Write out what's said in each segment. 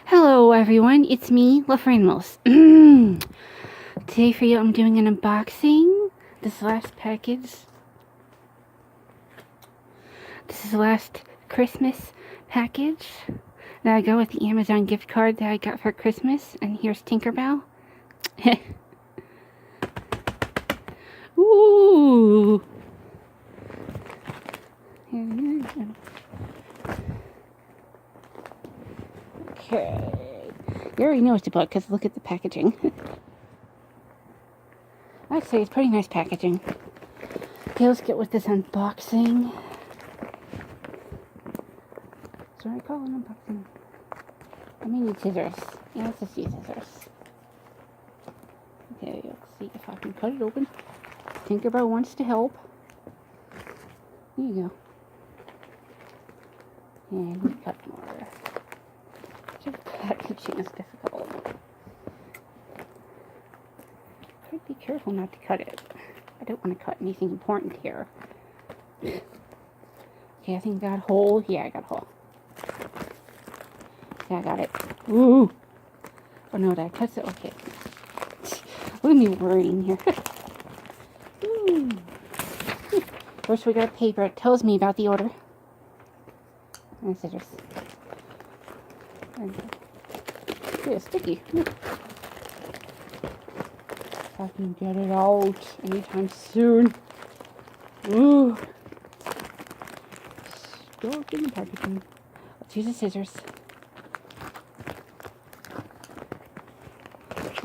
Hello everyone, it's me, LaFranmos. Today for you I'm doing an unboxing. This last package. This is the last Christmas package that I got with the Amazon gift card that I got for Christmas. And here's Tinkerbell. Ooh! Okay. You already know what to put because look at the packaging. I'd say it's pretty nice packaging. Okay, let's get with this unboxing. That's what I call an unboxing. I may need scissors. Yeah, let's just use scissors. Okay, let's see if I can cut it open. Tinkerbell wants to help. Here you go. And we cut more. Just packaging is difficult. Try to be careful not to cut it. I don't want to cut anything important here. Okay, I think I got a hole. Yeah, I got a hole. Yeah, I got it. Ooh! Oh no, that cuts it. Okay. Look at me worrying here. First, we got paper. It tells me about the order. And scissors. Yeah, sticky. If I can get it out anytime soon. Ooh. Stuck in the packaging. Let's use the scissors.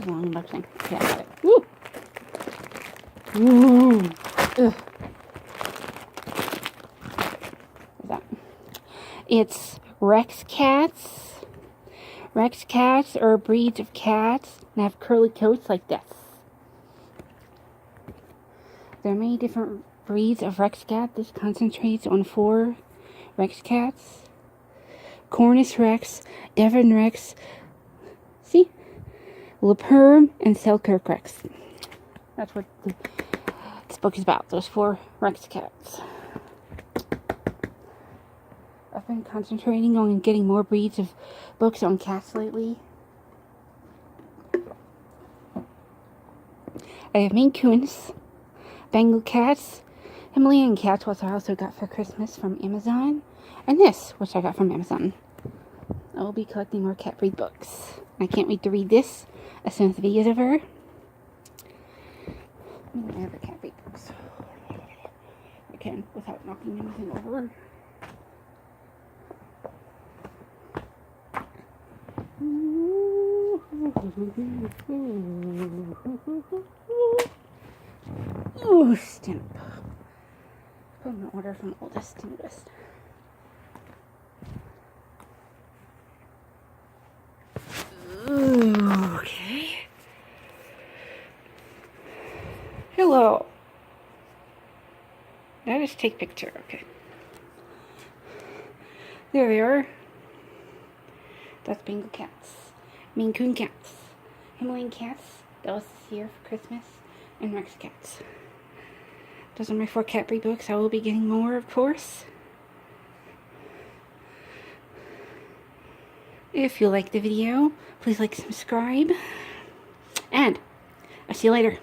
Long unboxing. Yeah, I got it. Woo! Ooh! Ugh. What's that? It's Rex cats. Rex cats are breeds of cats and have curly coats like this. There are many different breeds of Rex cat. This concentrates on 4 Rex cats. Cornish Rex, Devon Rex, see? LaPerm, and Selkirk Rex. That's what this book is about, those 4 Rex cats. I've been concentrating on getting more breeds of books on cats lately. I have Maine Coons, Bengal cats, Himalayan cats, which I also got for Christmas from Amazon, and this, which I got from Amazon. I will be collecting more cat breed books. I can't wait to read this as soon as the video is over. I have the cat breed books. I can without knocking anything over. Ooh, stamp. Put in order from oldest to newest. Okay. Hello. Now just take picture. Okay. There they are. That's Bengal cats. Maine Coon cats. Himalayan cats. That was this year for Christmas. And Rex cats. Those are my 4 cat breed books. I will be getting more, of course. If you like the video, please like, subscribe. And I'll see you later.